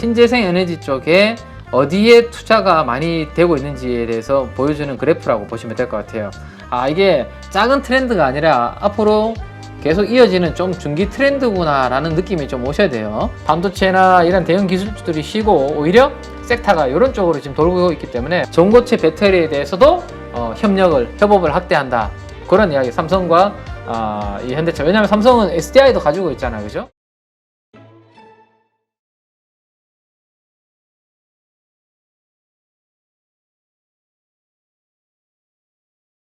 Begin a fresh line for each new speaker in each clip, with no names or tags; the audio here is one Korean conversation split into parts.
신재생 에너지 쪽에 어디에 투자가 많이 되고 있는지에 대해서 보여주는 그래프라고 보시면 될 것 같아요. 이게 작은 트렌드가 아니라 앞으로 계속 이어지는 좀 중기 트렌드구나 라는 느낌이 좀 오셔야 돼요. 반도체나 이런 대형 기술주들이 쉬고 오히려 섹터가 이런 쪽으로 지금 돌고 있기 때문에 전고체 배터리에 대해서도 협업을 확대한다, 그런 이야기. 삼성과 이 현대차. 왜냐하면 삼성은 SDI도 가지고 있잖아요, 그죠?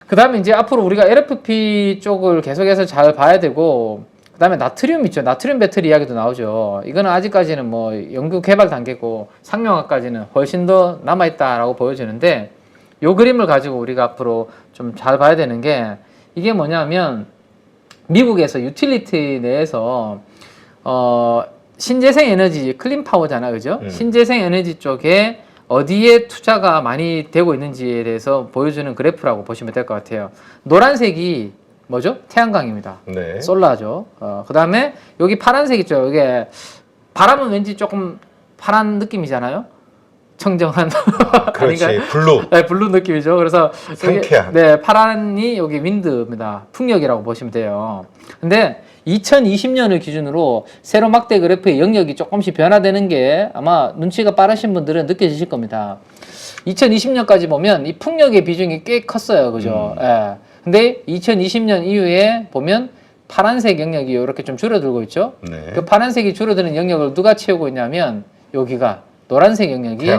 그 다음에 이제 앞으로 우리가 LFP 쪽을 계속해서 잘 봐야 되고, 그 다음에 나트륨 있죠. 나트륨 배터리 이야기도 나오죠. 이거는 아직까지는 뭐 연구 개발 단계고 상용화까지는 훨씬 더 남아있다라고 보여지는데, 요 그림을 가지고 우리가 앞으로 좀 잘 봐야 되는 게, 이게 뭐냐면 미국에서 유틸리티 내에서 신재생 에너지, 클린 파워잖아, 그죠? 신재생 에너지 쪽에 어디에 투자가 많이 되고 있는지에 대해서 보여주는 그래프라고 보시면 될 것 같아요. 노란색이 뭐죠? 태양광입니다.
네.
솔라죠. 그 다음에 여기 파란색 있죠. 이게 바람은 왠지 조금 파란 느낌이잖아요. 청정한.
그렇지.
아닌가요?
블루.
네, 블루 느낌이죠. 그래서
상쾌한.
네, 파란이 여기 윈드입니다. 풍력이라고 보시면 돼요. 근데 2020년을 기준으로 세로 막대 그래프의 영역이 조금씩 변화되는 게 아마 눈치가 빠르신 분들은 느껴지실 겁니다. 2020년까지 보면 이 풍력의 비중이 꽤 컸어요, 그죠? 예. 근데 2020년 이후에 보면 파란색 영역이 이렇게 좀 줄어들고 있죠.
네.
그 파란색이 줄어드는 영역을 누가 채우고 있냐면 여기가 노란색 영역이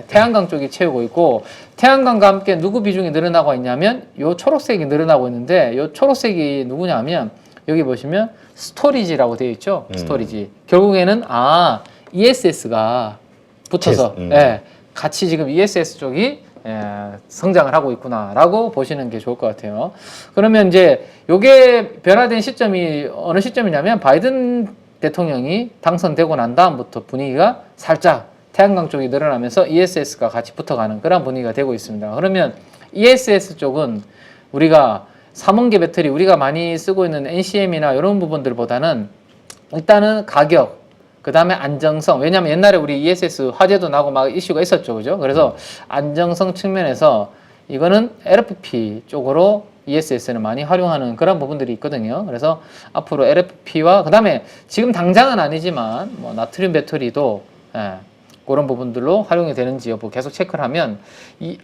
태양광 쪽이 채우고 있고, 태양광과 함께 누구 비중이 늘어나고 있냐면 요 초록색이 늘어나고 있는데, 요 초록색이 누구냐면 여기 보시면 스토리지라고 되어 있죠. 스토리지. 결국에는 ESS가 붙어서 같이 지금 ESS 쪽이 성장을 하고 있구나라고 보시는 게 좋을 것 같아요. 그러면 이제 요게 변화된 시점이 어느 시점이냐면 바이든 대통령이 당선되고 난 다음부터 분위기가 살짝 태양광 쪽이 늘어나면서 ESS가 같이 붙어가는 그런 분위기가 되고 있습니다. 그러면 ESS 쪽은 우리가 삼원계 배터리, 우리가 많이 쓰고 있는 NCM이나 이런 부분들보다는 일단은 가격, 그 다음에 안정성. 왜냐하면 옛날에 우리 ESS 화재도 나고 막 이슈가 있었죠, 그죠? 그래서 안정성 측면에서 이거는 LFP 쪽으로 ESS는 많이 활용하는 그런 부분들이 있거든요. 그래서 앞으로 LFP와 그 다음에 지금 당장은 아니지만 뭐 나트륨 배터리도 그런 부분들로 활용이 되는지 여부 계속 체크를 하면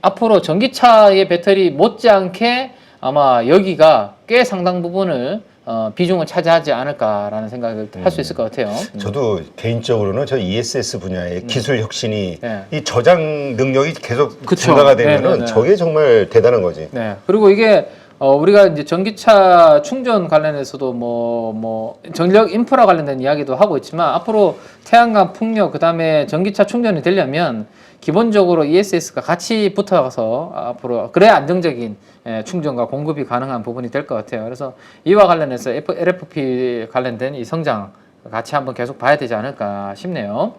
앞으로 전기차의 배터리 못지않게 아마 여기가 꽤 상당 부분을 비중을 차지하지 않을까라는 생각을 할 수 있을 것 같아요.
저도 개인적으로는 저 ESS 분야의 기술 혁신이 이 저장 능력이 계속 증가가 되면은 저게 정말 대단한 거지.
네. 그리고 이게 우리가 이제 전기차 충전 관련해서도 뭐 전력 인프라 관련된 이야기도 하고 있지만, 앞으로 태양광, 풍력, 그 다음에 전기차 충전이 되려면 기본적으로 ESS가 같이 붙어서 앞으로 그래야 안정적인 충전과 공급이 가능한 부분이 될 것 같아요. 그래서 이와 관련해서 LFP 관련된 이 성장 같이 한번 계속 봐야 되지 않을까 싶네요.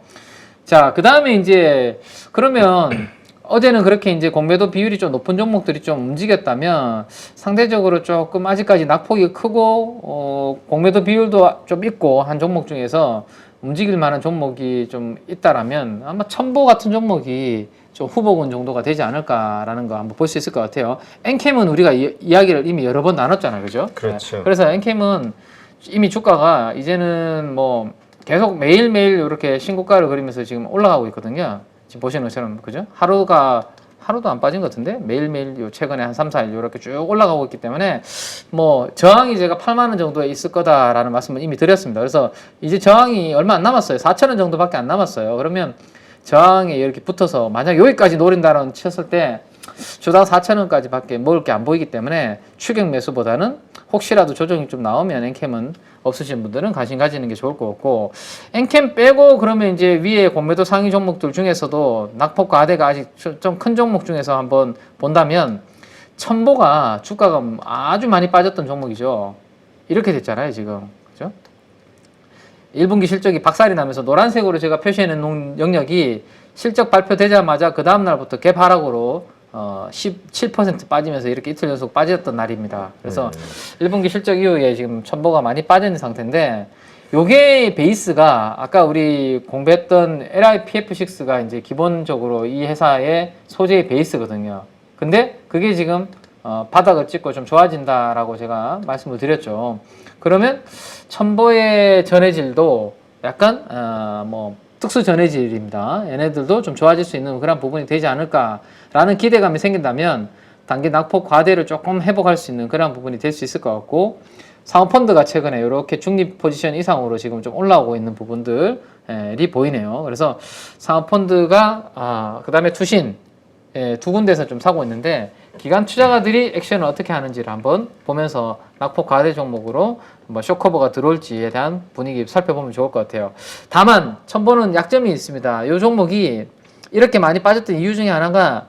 자, 그 다음에 이제 그러면 어제는 그렇게 이제 공매도 비율이 좀 높은 종목들이 좀 움직였다면, 상대적으로 조금 아직까지 낙폭이 크고 공매도 비율도 좀 있고 한 종목 중에서 움직일 만한 종목이 좀 있다라면 아마 첨보 같은 종목이 좀 후보군 정도가 되지 않을까라는 거 한번 볼 수 있을 것 같아요. 엔캠은 우리가 이야기를 이미 여러 번 나눴잖아요, 그죠?
그렇죠.
그래서 엔캠은 이미 주가가 이제는 뭐 계속 매일매일 이렇게 신고가를 그리면서 지금 올라가고 있거든요. 지금 보시는 것처럼, 그죠? 하루도 안 빠진 것 같은데 매일매일 요 최근에 한 3, 4일 이렇게 쭉 올라가고 있기 때문에 뭐 저항이 제가 8만 원 정도에 있을 거다라는 말씀을 이미 드렸습니다. 그래서 이제 저항이 얼마 안 남았어요. 4천 원 정도밖에 안 남았어요. 그러면 저항에 이렇게 붙어서 만약 여기까지 노린다는 쳤을 때 주당 4천 원까지밖에 먹을 게 안 보이기 때문에 추격 매수보다는 혹시라도 조정이 좀 나오면 엔캠은 없으신 분들은 관심 가지는 게 좋을 것 같고, 엔캠 빼고 그러면 이제 위에 공매도 상위 종목들 중에서도 낙폭과 하대가 아직 좀 큰 종목 중에서 한번 본다면 첨보가 주가가 아주 많이 빠졌던 종목이죠. 이렇게 됐잖아요, 지금. 그죠? 1분기 실적이 박살이 나면서 노란색으로 제가 표시해 놓은 영역이 실적 발표되자마자 그 다음날부터 갭 하락으로 17% 빠지면서 이렇게 이틀 연속 빠졌던 날입니다. 그래서 1분기 실적 이후에 지금 첨보가 많이 빠진 상태인데, 요게 베이스가 아까 우리 공부했던 LiPF6가 이제 기본적으로 이 회사의 소재의 베이스거든요. 근데 그게 지금 바닥을 찍고 좀 좋아진다라고 제가 말씀을 드렸죠. 그러면 첨보의 전해질도 약간 뭐 특수 전해질입니다. 얘네들도 좀 좋아질 수 있는 그런 부분이 되지 않을까라는 기대감이 생긴다면 단기 낙폭 과대를 조금 회복할 수 있는 그런 부분이 될 수 있을 것 같고, 사모펀드가 최근에 이렇게 중립 포지션 이상으로 지금 좀 올라오고 있는 부분들이 보이네요. 그래서 사모펀드가 그 다음에 투신 두 군데서 좀 사고 있는데, 기관 투자가들이 액션을 어떻게 하는지를 한번 보면서 낙폭 과대 종목으로 뭐 쇼커버가 들어올지에 대한 분위기 살펴보면 좋을 것 같아요. 다만 첨보는 약점이 있습니다. 이 종목이 이렇게 많이 빠졌던 이유 중에 하나가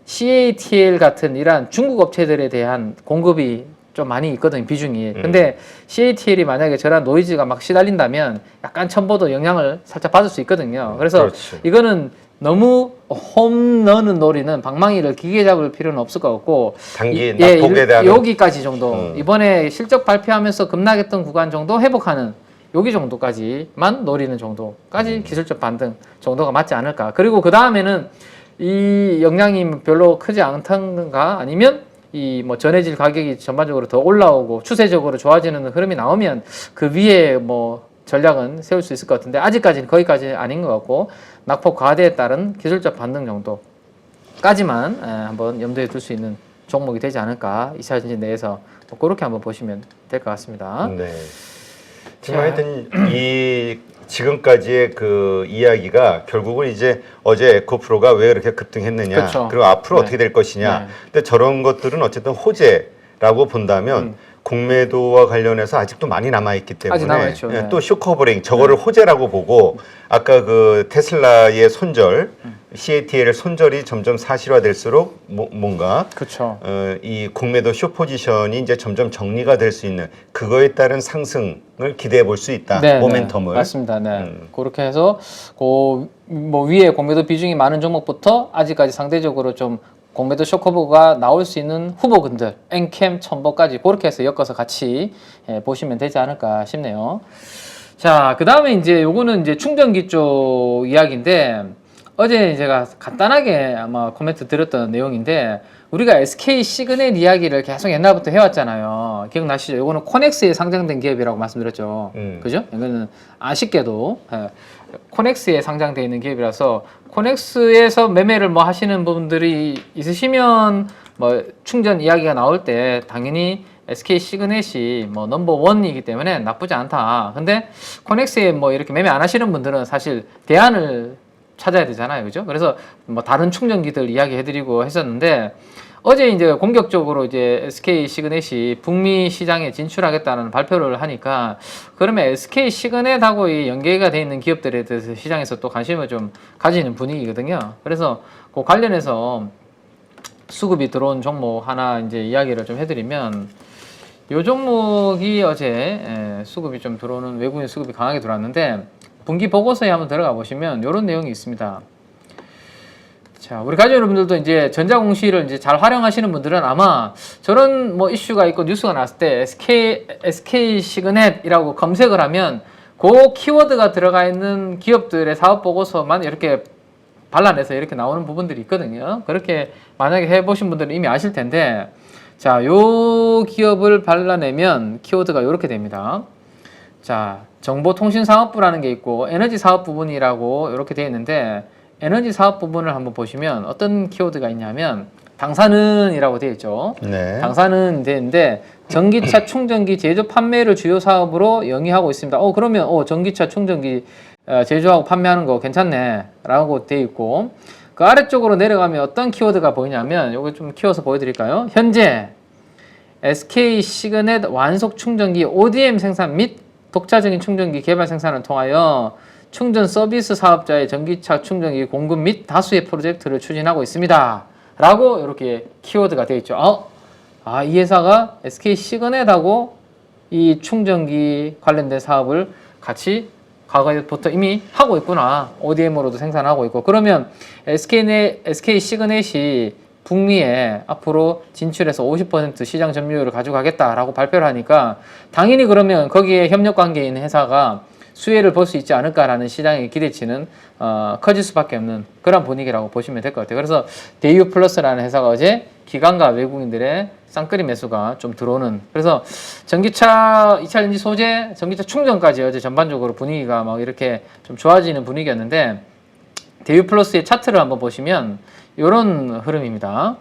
CATL 같은 이러한 중국 업체들에 대한 공급이 좀 많이 있거든요, 비중이. 근데 CATL이 만약에 저런 노이즈가 막 시달린다면 약간 첨보도 영향을 살짝 받을 수 있거든요. 그래서
그렇지.
이거는 너무 홈런은 노리는 방망이를 길게 잡을 필요는 없을 것 같고,
단기 낙폭에 대한
여기까지 정도 이번에 실적 발표하면서 급락했던 구간 정도 회복하는 여기 정도까지만 노리는 정도까지 기술적 반등 정도가 맞지 않을까. 그리고 그 다음에는 이 영향이 별로 크지 않던가, 아니면 이 뭐 전해질 가격이 전반적으로 더 올라오고 추세적으로 좋아지는 흐름이 나오면 그 위에 뭐 전략은 세울 수 있을 것 같은데, 아직까지는 거기까지 아닌 것 같고, 낙폭 과대에 따른 기술적 반등 정도까지만 한번 염두에 둘 수 있는 종목이 되지 않을까, 2차 전지 내에서 뭐 그렇게 한번 보시면 될 것 같습니다.
네. 지금 하여튼 이 지금까지의 그 이야기가 결국은 이제 어제 에코프로가 왜 그렇게 급등했느냐,
그렇죠.
그리고 앞으로
네.
어떻게 될 것이냐.
네.
근데 저런 것들은 어쨌든 호재라고 본다면 공매도와 관련해서 아직도 많이 남아있기 때문에
아직 남아있죠. 네.
또 쇼커버링 저거를 호재라고 보고 아까 그 테슬라의 손절 CATL 손절이 점점 사실화될수록 뭔가
그렇죠.
이 공매도 쇼 포지션이 이제 점점 정리가 될 수 있는 그거에 따른 상승을 기대해 볼 수 있다.
네,
모멘텀을.
네, 맞습니다. 네. 그렇게 해서 뭐 위에 공매도 비중이 많은 종목부터 아직까지 상대적으로 좀 공매도 쇼커버가 나올 수 있는 후보군들, 엔캠, 첨보까지 그렇게 해서 엮어서 같이 보시면 되지 않을까 싶네요. 자, 그 다음에 이제 요거는 이제 충전기 쪽 이야기인데, 어제 제가 간단하게 아마 코멘트 드렸던 내용인데, 우리가 SK 시그넷 이야기를 계속 옛날부터 해왔잖아요. 기억나시죠? 요거는 코넥스에 상장된 기업이라고 말씀드렸죠. 그죠? 이거는 아쉽게도 코넥스에 상장되어 있는 기업이라서, 코넥스에서 매매를 뭐 하시는 분들이 있으시면 뭐 충전 이야기가 나올 때 당연히 SK 시그넷이 뭐 넘버원이기 때문에 나쁘지 않다. 근데 코넥스에 뭐 이렇게 매매 안 하시는 분들은 사실 대안을 찾아야 되잖아요. 그죠? 그래서 뭐 다른 충전기들 이야기 해드리고 했었는데, 어제 이제 공격적으로 이제 SK 시그넷이 북미 시장에 진출하겠다는 발표를 하니까, 그러면 SK 시그넷하고 이 연계가 돼 있는 기업들에 대해서 시장에서 또 관심을 좀 가지는 분위기거든요. 그래서 그 관련해서 수급이 들어온 종목 하나 이제 이야기를 좀 해드리면, 요 종목이 어제 수급이 좀 들어오는, 외국인 수급이 강하게 들어왔는데, 분기 보고서에 한번 들어가 보시면 이런 내용이 있습니다. 자, 우리 가족 여러분들도 이제 전자공시를 이제 잘 활용하시는 분들은 아마 저런 뭐 이슈가 있고 뉴스가 났을 때 SK 시그넷이라고 검색을 하면 그 키워드가 들어가 있는 기업들의 사업 보고서만 이렇게 발라내서 이렇게 나오는 부분들이 있거든요. 그렇게 만약에 해보신 분들은 이미 아실 텐데, 자, 요 기업을 발라내면 키워드가 이렇게 됩니다. 자, 정보통신사업부라는 게 있고 에너지 사업 부분이라고 이렇게 되어 있는데, 에너지 사업 부분을 한번 보시면 어떤 키워드가 있냐면 당사는이라고 되어 있죠.
네.
당사는 되는데 전기차 충전기 제조 판매를 주요 사업으로 영위하고 있습니다. 그러면 전기차 충전기 제조하고 판매하는 거 괜찮네 라고 되어 있고, 그 아래쪽으로 내려가면 어떤 키워드가 보이냐면, 이거 좀 키워서 보여드릴까요? 현재 SK 시그넷 완속 충전기 ODM 생산 및 독자적인 충전기 개발 생산을 통하여 충전 서비스 사업자의 전기차 충전기 공급 및 다수의 프로젝트를 추진하고 있습니다. 라고 이렇게 키워드가 되어 있죠. 이 회사가 SK 시그넷하고 이 충전기 관련된 사업을 같이 과거부터 이미 하고 있구나. ODM으로도 생산하고 있고, 그러면 SK 시그넷이 북미에 앞으로 진출해서 50% 시장 점유율을 가져가겠다라고 발표를 하니까 당연히 그러면 거기에 협력 관계에 있는 회사가 수혜를 볼 수 있지 않을까라는 시장의 기대치는 커질 수밖에 없는 그런 분위기라고 보시면 될 것 같아요. 그래서 대유 플러스라는 회사가 어제 기관과 외국인들의 쌍끌이 매수가 좀 들어오는, 그래서 전기차, 2차 전지 소재, 전기차 충전까지 어제 전반적으로 분위기가 막 이렇게 좀 좋아지는 분위기였는데, 대유 플러스의 차트를 한번 보시면 이런 흐름입니다.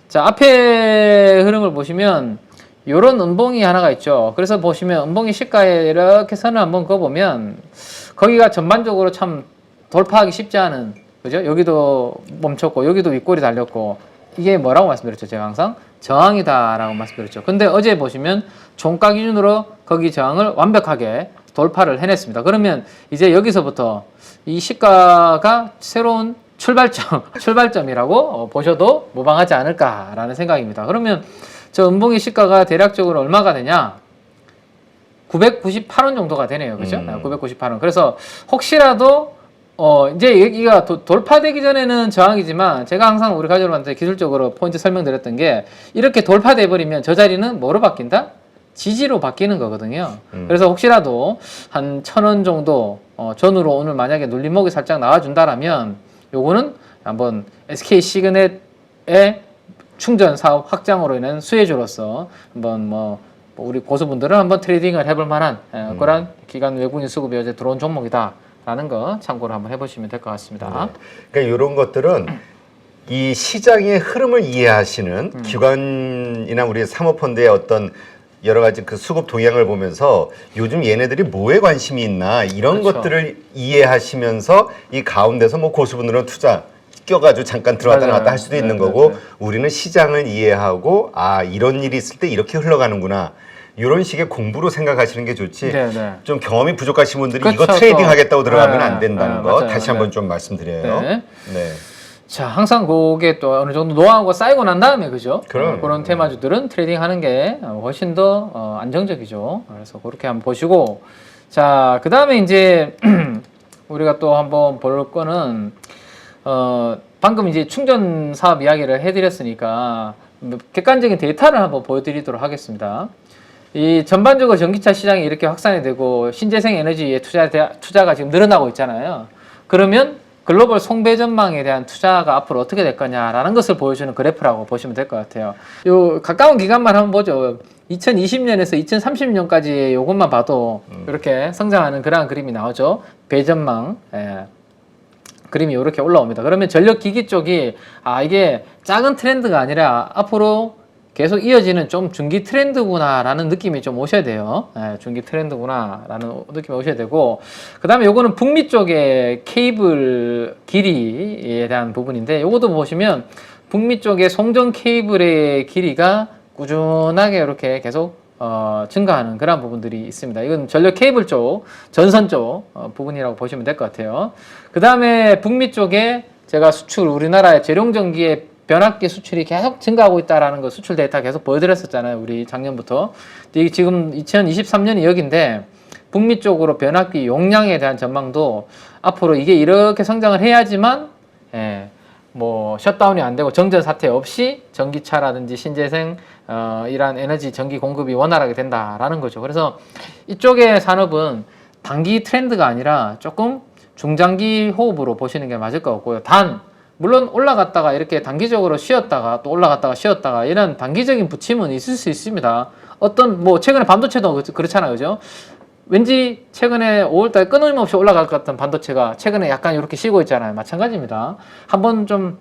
자, 앞에 흐름을 보시면 요런 음봉이 하나가 있죠. 그래서 보시면 음봉이 시가에 이렇게 선을 한번 그어보면 거기가 전반적으로 참 돌파하기 쉽지 않은, 그죠? 여기도 멈췄고 여기도 윗골이 달렸고, 이게 뭐라고 말씀드렸죠? 제가 항상 저항이다라고 말씀드렸죠. 근데 어제 보시면 종가 기준으로 거기 저항을 완벽하게 돌파를 해냈습니다. 그러면 이제 여기서부터 이 시가가 새로운 출발점이라고 보셔도 무방하지 않을까라는 생각입니다. 그러면 저 음봉의 시가가 대략적으로 얼마가 되냐? 998원 정도가 되네요. 그죠? 998원. 그래서 혹시라도 이제 여기가 돌파되기 전에는 저항이지만, 제가 항상 우리 가족들한테 기술적으로 포인트 설명드렸던 게, 이렇게 돌파돼 버리면 저 자리는 뭐로 바뀐다? 지지로 바뀌는 거거든요. 그래서 혹시라도 한 1,000원 정도 전후로 오늘 만약에 눌림목이 살짝 나와준다라면 요거는 한번 SK 시그넷의 충전 사업 확장으로 인한 수혜주로서 한번 뭐 우리 고수분들은 한번 트레이딩을 해볼 만한 그런 기관 외국인 수급이 어제 들어온 종목이다라는 거 참고로 한번 해보시면 될 것 같습니다.
그러니까 이런 것들은 이 시장의 흐름을 이해하시는 기관이나 우리 사모펀드의 어떤 여러 가지 그 수급 동향을 보면서 요즘 얘네들이 뭐에 관심이 있나 이런
그렇죠.
것들을 이해하시면서 이 가운데서 뭐 고수분들은 투자 껴가지고 잠깐 들어왔다 나왔다 할 수도 있는 거고, 우리는 시장을 이해하고 아 이런 일이 있을 때 이렇게 흘러가는구나 이런 식의 공부로 생각하시는 게 좋지. 좀 경험이 부족하신 분들이
그렇죠,
이거 트레이딩 하겠다고 들어가면 안 된다는 거
맞아요.
다시 한번 좀 말씀드려요.
네.
네.
자, 항상 그게 또 어느 정도 노하우가 쌓이고 난 다음에, 그죠?
그럼.
그런 테마주들은 트레이딩 하는 게 훨씬 더 안정적이죠. 그래서 그렇게 한번 보시고, 자, 그 다음에 이제 우리가 또 한번 볼 거는 방금 이제 충전 사업 이야기를 해드렸으니까 객관적인 데이터를 한번 보여드리도록 하겠습니다. 이 전반적으로 전기차 시장이 이렇게 확산이 되고 신재생 에너지에 투자가 지금 늘어나고 있잖아요. 그러면 글로벌 송배 전망에 대한 투자가 앞으로 어떻게 될 거냐라는 것을 보여주는 그래프라고 보시면 될 것 같아요. 요 가까운 기간만 한번 보죠. 2020년에서 2030년까지 요것만 봐도 이렇게 성장하는 그러한 그림이 나오죠. 배전망. 그림이 이렇게 올라옵니다. 그러면 전력기기 쪽이 이게 작은 트렌드가 아니라 앞으로 계속 이어지는 좀 중기 트렌드구나라는 느낌이 좀 오셔야 돼요. 중기 트렌드구나라는 느낌이 오셔야 되고, 그 다음에 요거는 북미 쪽의 케이블 길이에 대한 부분인데, 요것도 보시면 북미 쪽의 송전 케이블의 길이가 꾸준하게 이렇게 계속 증가하는 그런 부분들이 있습니다. 이건 전력 케이블 쪽, 전선 쪽 부분이라고 보시면 될 것 같아요. 그 다음에 북미 쪽에 제가 수출, 우리나라의 재룡전기의 변압기 수출이 계속 증가하고 있다라는 거 수출 데이터 계속 보여드렸었잖아요. 우리 작년부터. 지금 2023년이 여기인데 북미 쪽으로 변압기 용량에 대한 전망도 앞으로 이게 이렇게 성장을 해야지만 뭐 셧다운이 안 되고 정전 사태 없이 전기차라든지 신재생 이러한 에너지 전기 공급이 원활하게 된다라는 거죠. 그래서 이쪽의 산업은 단기 트렌드가 아니라 조금 중장기 호흡으로 보시는 게 맞을 것 같고요. 물론 올라갔다가 이렇게 단기적으로 쉬었다가 또 올라갔다가 쉬었다가 이런 단기적인 부침은 있을 수 있습니다. 뭐 최근에 반도체도 그렇잖아요. 그죠? 왠지 최근에 5월달에 끊임없이 올라갈 것 같은 반도체가 최근에 약간 이렇게 쉬고 있잖아요. 마찬가지입니다. 한번 좀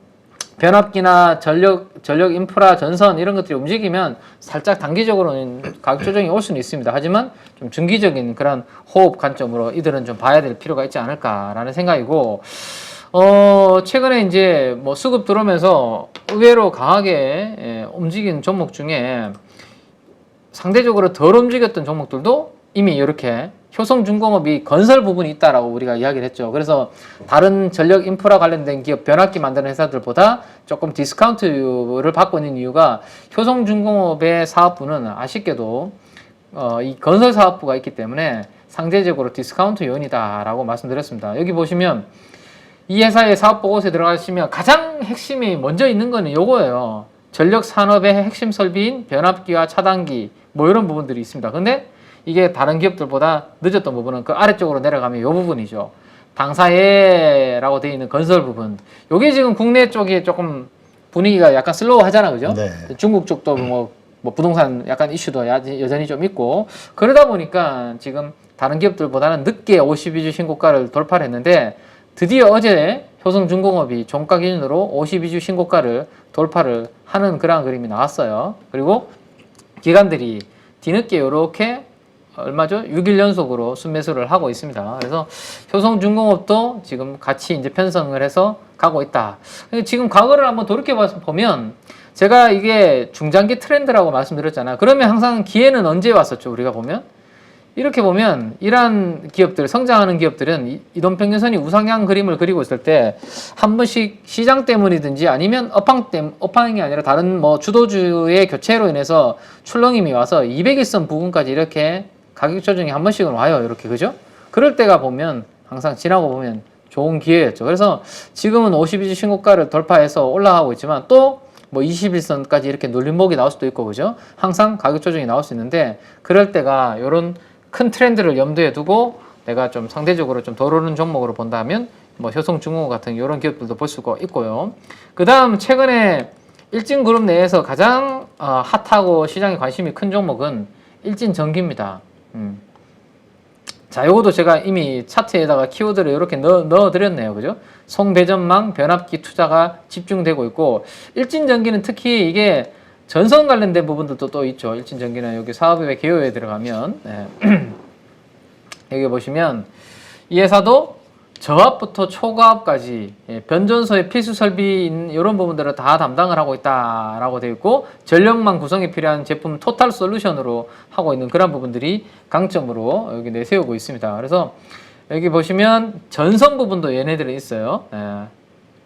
변압기나 전력 인프라, 전선 이런 것들이 움직이면 살짝 단기적으로는 가격 조정이 올 수는 있습니다. 하지만 좀 중기적인 그런 호흡 관점으로 이들은 좀 봐야 될 필요가 있지 않을까라는 생각이고, 최근에 이제 뭐 수급 들어오면서 의외로 강하게 움직인 종목 중에 상대적으로 덜 움직였던 종목들도 이미 이렇게 효성중공업이 건설 부분이 있다라고 우리가 이야기를 했죠. 그래서 다른 전력 인프라 관련된 기업, 변압기 만드는 회사들보다 조금 디스카운트를 받고 있는 이유가 효성중공업의 사업부는 아쉽게도 이 건설 사업부가 있기 때문에 상대적으로 디스카운트 요인이다라고 말씀드렸습니다. 여기 보시면 이 회사의 사업 보고서에 들어가시면 가장 핵심이 먼저 있는 거는 요거예요. 전력 산업의 핵심 설비인 변압기와 차단기 뭐 이런 부분들이 있습니다. 근데 이게 다른 기업들보다 늦었던 부분은 그 아래쪽으로 내려가면 이 부분이죠. 당사회라고 되어 있는 건설 부분. 요게 지금 국내 쪽이 조금 분위기가 약간 슬로우 하잖아, 그죠?
네.
중국 쪽도 뭐 부동산 약간 이슈도 여전히 좀 있고 그러다 보니까 지금 다른 기업들보다는 늦게 52주 신고가를 돌파를 했는데 드디어 어제 효성중공업이 종가 기준으로 52주 신고가를 돌파를 하는 그러한 그림이 나왔어요. 그리고 기관들이 뒤늦게 이렇게 얼마죠? 6일 연속으로 순매수를 하고 있습니다. 그래서 효성중공업도 지금 같이 이제 편성을 해서 가고 있다. 지금 과거를 한번 돌이켜 보면 제가 이게 중장기 트렌드라고 말씀드렸잖아요. 그러면 항상 기회는 언제 왔었죠? 우리가 보면 이렇게 보면 이러한 기업들, 성장하는 기업들은 이동평균선이 우상향 그림을 그리고 있을 때 한 번씩 시장 때문이든지 아니면 업황이 아니라 다른 뭐 주도주의 교체로 인해서 출렁임이 와서 200일선 부근까지 이렇게 가격 조정이 한 번씩은 와요. 이렇게 그죠? 그럴 때가 보면 항상 지나고 보면 좋은 기회였죠. 그래서 지금은 52주 신고가를 돌파해서 올라가고 있지만 또 뭐 21선까지 이렇게 눌림목이 나올 수도 있고 그죠? 항상 가격 조정이 나올 수 있는데 그럴 때가 이런 큰 트렌드를 염두에 두고 내가 좀 상대적으로 좀 덜 오르는 종목으로 본다면 뭐 효성중공업 같은 이런 기업들도 볼 수가 있고요. 그 다음 최근에 일진그룹 내에서 가장 핫하고 시장에 관심이 큰 종목은 일진전기입니다. 자, 요것도 제가 이미 차트에다가 키워드를 이렇게 넣어드렸네요. 그죠? 송배전망 변압기 투자가 집중되고 있고, 일진전기는 특히 이게 전선 관련된 부분들도 또 있죠. 일진전기는 여기 사업의 개요에 들어가면, 네. 여기 보시면 이 회사도 저압부터 초과압까지 변전소의 필수 설비인 이런 부분들을 다 담당을 하고 있다라고 되어 있고 전력망 구성에 필요한 제품 토탈 솔루션으로 하고 있는 그런 부분들이 강점으로 여기 내세우고 있습니다. 그래서 여기 보시면 전선 부분도 얘네들이 있어요.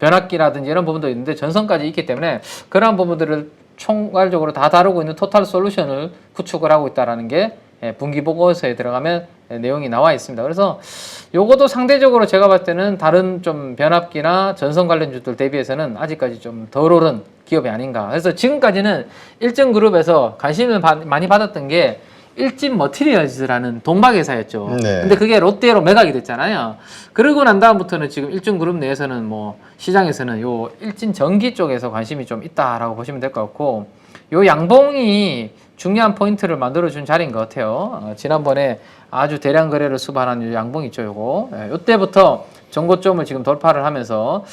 변압기라든지 이런 부분도 있는데 전선까지 있기 때문에 그런 부분들을 총괄적으로 다 다루고 있는 토탈 솔루션을 구축을 하고 있다는 게 분기 보고서에 들어가면 내용이 나와 있습니다. 그래서 요것도 상대적으로 제가 봤을 때는 다른 좀 변압기나 전선 관련주들 대비해서는 아직까지 좀 덜 오른 기업이 아닌가. 그래서 지금까지는 일진그룹에서 관심을 많이 받았던 게 일진 머티리얼즈라는 동박회사였죠.
네.
근데 그게 롯데로 매각이 됐잖아요. 그러고 난 다음부터는 지금 일진그룹 내에서는 뭐 시장에서는 요 일진전기 쪽에서 관심이 좀 있다라고 보시면 될 것 같고 요 양봉이 중요한 포인트를 만들어준 자리인 것 같아요. 지난번에 아주 대량 거래를 수반한 요 양봉 있죠, 요거. 요때부터 전고점을 지금 돌파를 하면서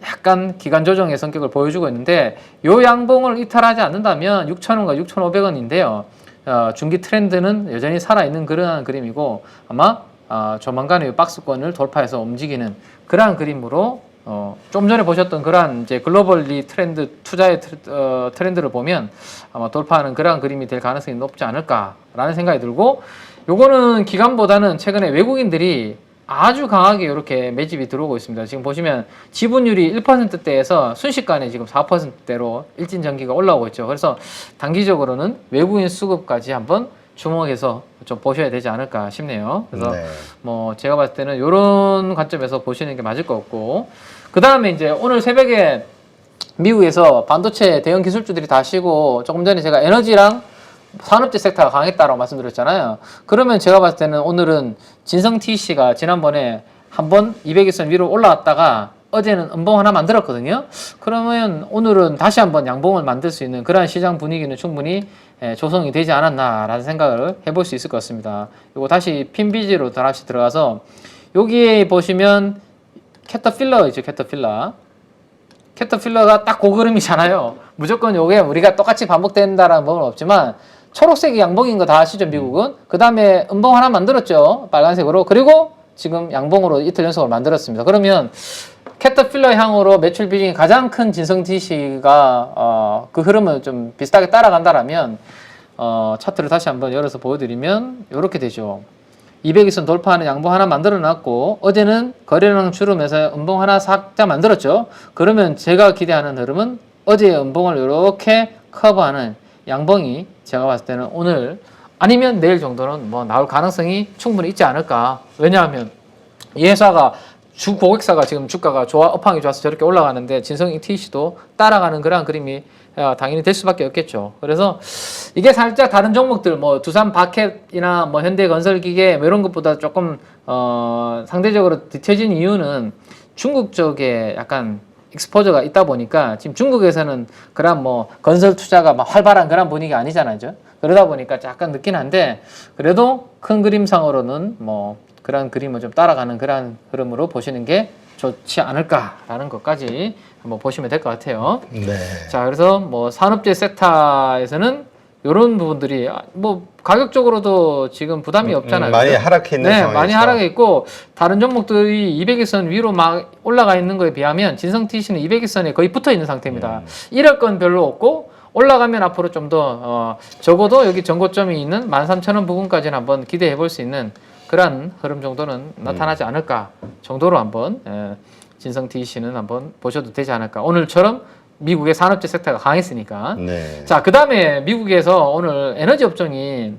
약간 기간 조정의 성격을 보여주고 있는데 요 양봉을 이탈하지 않는다면 6,000원과 6,500원인데요. 중기 트렌드는 여전히 살아있는 그러한 그림이고 아마 조만간에 이 박스권을 돌파해서 움직이는 그러한 그림으로 좀 전에 보셨던 그러한 이제 글로벌리 트렌드 투자의 트렌드를 보면 아마 돌파하는 그러한 그림이 될 가능성이 높지 않을까라는 생각이 들고 요거는 기관보다는 최근에 외국인들이 아주 강하게 이렇게 매집이 들어오고 있습니다. 지금 보시면 지분율이 1%대에서 순식간에 지금 4%대로 일진전기가 올라오고 있죠. 그래서 단기적으로는 외국인 수급까지 한번 주목해서 좀 보셔야 되지 않을까 싶네요. 그래서
네.
뭐 제가 봤을 때는 이런 관점에서 보시는 게 맞을 것 같고 그 다음에 이제 오늘 새벽에 미국에서 반도체 대형 기술주들이 다 쉬고 조금 전에 제가 에너지랑 산업재 섹터가 강했다라고 말씀드렸잖아요. 그러면 제가 봤을 때는 오늘은 진성 TC가 지난번에 한번 200일선 위로 올라왔다가 어제는 음봉 하나 만들었거든요. 그러면 오늘은 다시 한번 양봉을 만들 수 있는 그러한 시장 분위기는 충분히 조성이 되지 않았나라는 생각을 해볼 수 있을 것 같습니다. 이거 다시 핀비지로 다시 들어가서 여기에 보시면 캐터필러이죠. 캐터필러가 딱 고그림이잖아요. 무조건 요게 우리가 똑같이 반복된다라는 법은 없지만 초록색이 양봉인 거 다 아시죠, 미국은? 그 다음에 음봉 하나 만들었죠, 빨간색으로. 그리고 지금 양봉으로 이틀 연속을 만들었습니다. 그러면 캐터필러 향으로 매출 비중이 가장 큰 진성 TC가 그 흐름을 좀 비슷하게 따라간다라면 차트를 다시 한번 열어서 보여드리면 이렇게 되죠. 200일선 돌파하는 양봉 하나 만들어 놨고 어제는 거래량 주름에서 음봉 하나 살짝 만들었죠. 그러면 제가 기대하는 흐름은 어제의 음봉을 이렇게 커버하는 양봉이 제가 봤을 때는 오늘 아니면 내일 정도는 뭐 나올 가능성이 충분히 있지 않을까. 왜냐하면 이 회사가 주 고객사가 지금 주가가 업황이 좋아서 저렇게 올라가는데 진성 TC도 따라가는 그러한 그림이 당연히 될 수밖에 없겠죠. 그래서 이게 살짝 다른 종목들 뭐 두산 바켓이나 뭐 현대건설기계 뭐 이런 것보다 조금 상대적으로 뒤처진 이유는 중국 쪽에 약간 익스포저가 있다 보니까 지금 중국에서는 그런 뭐 건설 투자가 막 활발한 그런 분위기 아니잖아요. 그러다 보니까 약간 늦긴 한데 그래도 큰 그림상으로는 뭐 그런 그림을 좀 따라가는 그런 흐름으로 보시는 게 좋지 않을까라는 것까지 한번 보시면 될 것 같아요.
네.
자, 그래서 뭐 산업재 섹터에서는 이런 부분들이 뭐 가격적으로도 지금 부담이 없잖아요.
많이 하락해 있는 상황이죠.
많이 하락해 있고 다른 종목들이 200일선 위로 막 올라가 있는 거에 비하면 진성 TC는 200일선에 거의 붙어 있는 상태입니다. 이럴 건 별로 없고 올라가면 앞으로 좀 더 적어도 여기 전고점이 있는 13,000원 부분까지는 한번 기대해 볼 수 있는 그런 흐름 정도는 나타나지 않을까 정도로 한번 진성 TC는 한번 보셔도 되지 않을까. 오늘처럼 미국의 산업재 섹터가 강했으니까.
네.
자, 그 다음에 미국에서 오늘 에너지 업종이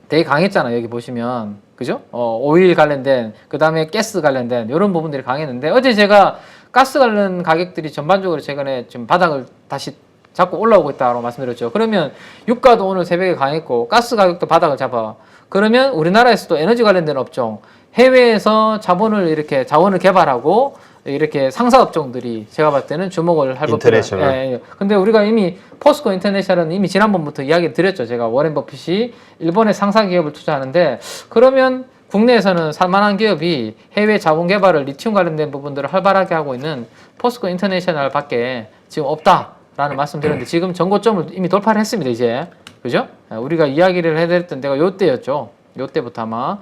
되게 강했잖아요. 여기 보시면. 그죠? 오일 관련된, 그 다음에 가스 관련된 이런 부분들이 강했는데 어제 제가 가스 관련 가격들이 전반적으로 최근에 지금 바닥을 다시 잡고 올라오고 있다고 말씀드렸죠. 그러면 유가도 오늘 새벽에 강했고 가스 가격도 바닥을 잡아. 그러면 우리나라에서도 에너지 관련된 업종, 해외에서 자원을 개발하고 이렇게 상사 업종들이 제가 봤을 때는 주목을 할 법한. 예. 근데 우리가 이미 포스코 인터내셔널은 이미 지난번부터 이야기 드렸죠. 제가 워렌 버핏이 일본의 상사 기업을 투자하는데 그러면 국내에서는 살만한 기업이 해외 자원 개발을 리튬 관련된 부분들을 활발하게 하고 있는 포스코 인터내셔널 밖에 지금 없다라는 말씀드렸는데 지금 전고점을 이미 돌파를 했습니다. 이제. 그죠? 우리가 이야기를 해드렸던 데가 요때였죠. 요때부터 아마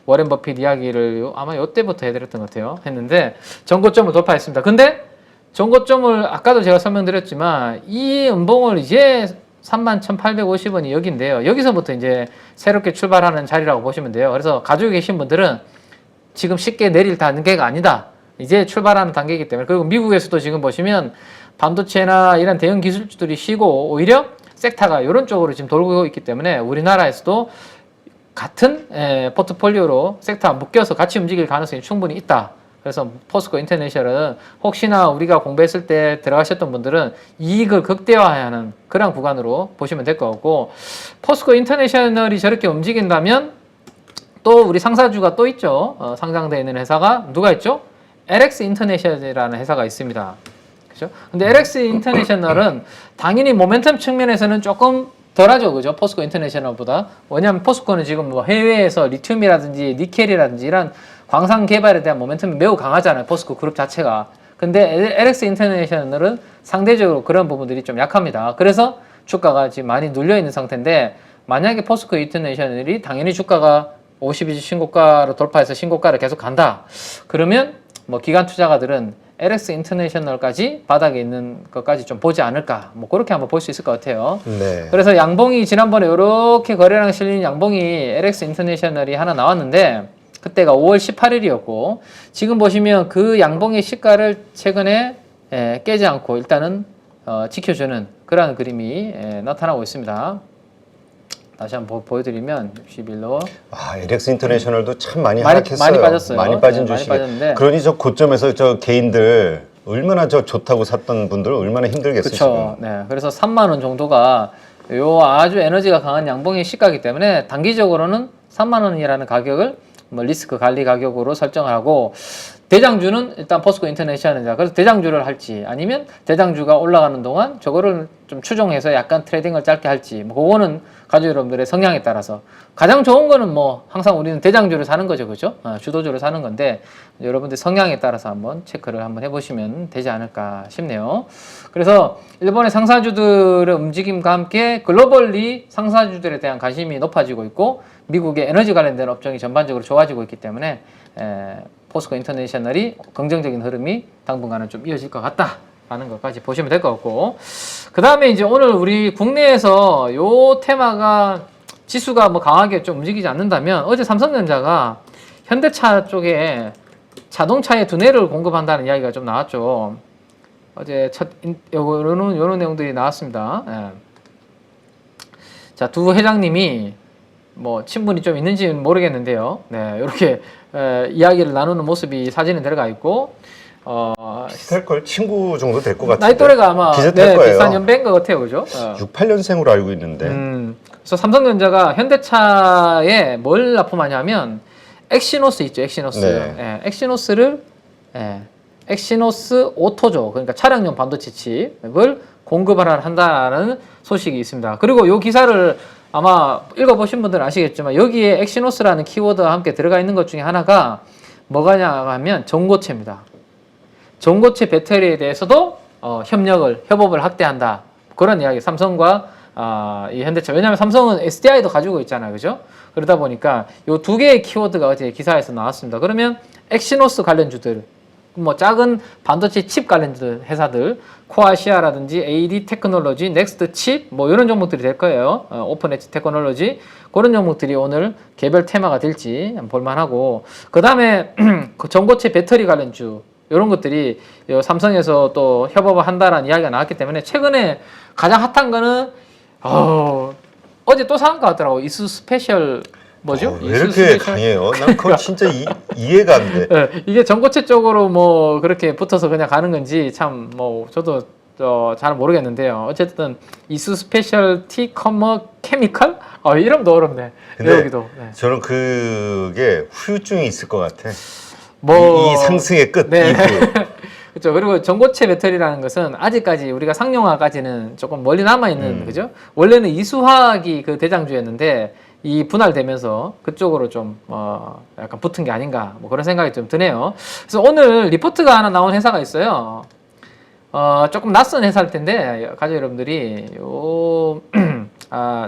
워렌 버핏 이야기를 아마 요때부터 해드렸던 것 같아요. 했는데 전고점을 돌파했습니다. 근데 전고점을 아까도 제가 설명드렸지만 이 음봉을 이제 31,850원이 여기인데요. 여기서부터 이제 새롭게 출발하는 자리라고 보시면 돼요. 그래서 가지고 계신 분들은 지금 쉽게 내릴 단계가 아니다. 이제 출발하는 단계이기 때문에. 그리고 미국에서도 지금 보시면 반도체나 이런 대형 기술주들이 쉬고 오히려 섹터가 이런 쪽으로 지금 돌고 있기 때문에 우리나라에서도 같은 포트폴리오로 섹터 묶여서 같이 움직일 가능성이 충분히 있다. 그래서 포스코 인터내셔널은 혹시나 우리가 공부했을 때 들어가셨던 분들은 이익을 극대화하는 그런 구간으로 보시면 될 것 같고 포스코 인터내셔널이 저렇게 움직인다면 또 우리 상사주가 또 있죠. 상장되어 있는 회사가 누가 있죠? LX 인터내셔널이라는 회사가 있습니다. 그죠? 근데 LX 인터내셔널은 당연히 모멘텀 측면에서는 조금 덜하죠, 그죠? 포스코 인터내셔널보다. 왜냐하면 포스코는 지금 뭐 해외에서 리튬이라든지 니켈이라든지 이런 광산 개발에 대한 모멘텀이 매우 강하잖아요, 포스코 그룹 자체가. 근데 LX 인터내셔널은 상대적으로 그런 부분들이 좀 약합니다. 그래서 주가가 지금 많이 눌려 있는 상태인데 만약에 포스코 인터내셔널이 당연히 주가가 52주 신고가로 돌파해서 신고가를 계속 간다. 그러면 뭐 기관 투자가들은 LX 인터내셔널까지 바닥에 있는 것까지 좀 보지 않을까. 뭐 그렇게 한번 볼 수 있을 것 같아요.
네.
그래서 양봉이 지난번에 이렇게 거래량 실린 양봉이 LX 인터내셔널이 하나 나왔는데 그때가 5월 18일이었고 지금 보시면 그 양봉의 시가를 최근에 깨지 않고 일단은 지켜주는 그런 그림이 나타나고 있습니다. 다시 한번 보여드리면 60일로
LX 인터내셔널도 참 많이 하락했어요.
많이 빠졌어요.
많이 빠진
네,
주식이.
많이 빠졌는데.
그러니 저 고점에서 저 개인들 얼마나 저 좋다고 샀던 분들 얼마나 힘들겠어요.
그렇죠. 네, 그래서 3만 원 정도가 요 아주 에너지가 강한 양봉의 시가이기 때문에 단기적으로는 3만 원이라는 가격을 뭐 리스크 관리 가격으로 설정을 하고 대장주는 일단 포스코 인터내셔널이다. 그래서 대장주를 할지 아니면 대장주가 올라가는 동안 저거를 좀 추종해서 약간 트레이딩을 짧게 할지 뭐 그거는 가족 여러분들의 성향에 따라서 가장 좋은 거는 뭐 항상 우리는 대장주를 사는 거죠, 그죠? 주도주를 사는 건데 여러분들 성향에 따라서 한번 체크를 한번 해보시면 되지 않을까 싶네요. 그래서 일본의 상사주들의 움직임과 함께 글로벌리 상사주들에 대한 관심이 높아지고 있고 미국의 에너지 관련된 업종이 전반적으로 좋아지고 있기 때문에 포스코 인터내셔널이 긍정적인 흐름이 당분간은 좀 이어질 것 같다 라는 것까지 보시면 될 것 같고 그 다음에 이제 오늘 우리 국내에서 요 테마가 지수가 뭐 강하게 좀 움직이지 않는다면 어제 삼성전자가 현대차 쪽에 자동차의 두뇌를 공급한다는 이야기가 좀 나왔죠. 어제 요런 내용들이 나왔습니다. 자, 두 회장님이 뭐 친분이 좀 있는지는 모르겠는데요. 네, 이렇게 이야기를 나누는 모습이 사진에 들어가 있고
비슷할 걸 친구 정도 될 것 같은데.
나이 또래가 아마
비슷할 거예요.
비슷한 연배인 것 같아요, 그죠?
6, 8년생으로 알고 있는데.
그래서 삼성전자가 현대차에 뭘 납품하냐면 엑시노스 있죠, 엑시노스.
네.
엑시노스를 엑시노스 오토조, 그러니까 차량용 반도체 칩을 공급을 한다는 소식이 있습니다. 그리고 이 기사를 아마 읽어보신 분들은 아시겠지만 여기에 엑시노스라는 키워드와 함께 들어가 있는 것 중에 하나가 뭐가냐 하면 전고체입니다. 전고체 배터리에 대해서도 협업을 확대한다. 그런 이야기. 삼성과 이 현대차. 왜냐하면 삼성은 SDI도 가지고 있잖아요, 그죠? 그러다 보니까 이 두 개의 키워드가 어제 기사에서 나왔습니다. 그러면 엑시노스 관련주들, 뭐 작은 반도체 칩 관련주 회사들, 코아시아라든지 AD 테크놀로지, 넥스트 칩, 뭐 이런 종목들이 될 거예요. 오픈 엣지 테크놀로지 그런 종목들이 오늘 개별 테마가 될지 볼만하고, 그 다음에 그 전고체 배터리 관련주 이런 것들이 삼성에서 또 협업을 한다라는 이야기가 나왔기 때문에 최근에 가장 핫한 거는 어제 또 사는 것 같더라고. 이수 스페셜 뭐죠?
왜 이렇게 강해요? 난 그거 진짜 이해가 안 돼.
네, 이게 전고체 쪽으로 뭐 그렇게 붙어서 그냥 가는 건지 참 뭐 저도 잘 모르겠는데요. 어쨌든 이수 스페셜티 커머 케미칼? 이름도 어렵네.
근데
외우기도. 네.
저는 그게 후유증이 있을 것 같아.
뭐
이 상승의 끝.
네.
이후.
그렇죠. 그리고 전고체 배터리라는 것은 아직까지 우리가 상용화까지는 조금 멀리 남아 있는 그죠? 원래는 이수화학이 그 대장주였는데 이 분할되면서 그쪽으로 좀 약간 붙은 게 아닌가 뭐 그런 생각이 좀 드네요. 그래서 오늘 리포트가 하나 나온 회사가 있어요. 조금 낯선 회사일 텐데 가족 여러분들이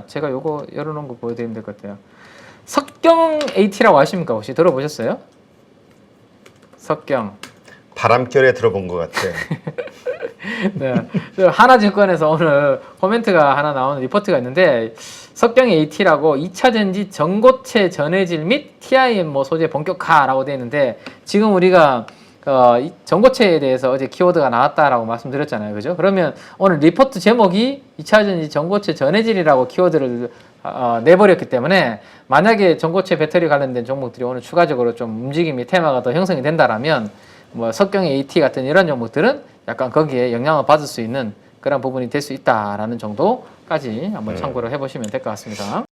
제가 요거 열어놓은 거 보여드리면 될 것 같아요. 석경 AT라고 아십니까? 혹시 들어보셨어요? 석경.
바람결에 들어본 것 같아.
네. 하나증권에서 오늘 코멘트가 하나 나오는 리포트가 있는데 석경 AT라고 2차 전지 전고체 전해질 및 TIM 소재 본격화라고 되어 있는데 지금 우리가 이 전고체에 대해서 어제 키워드가 나왔다라고 말씀드렸잖아요. 그죠? 그러면 오늘 리포트 제목이 2차 전지 전고체 전해질이라고 키워드를 내버렸기 때문에 만약에 전고체 배터리 관련된 종목들이 오늘 추가적으로 좀 움직임이 테마가 더 형성이 된다라면 뭐 석경 AT 같은 이런 종목들은 약간 거기에 영향을 받을 수 있는 그런 부분이 될 수 있다라는 정도까지 한번 참고를 해보시면 될 것 같습니다.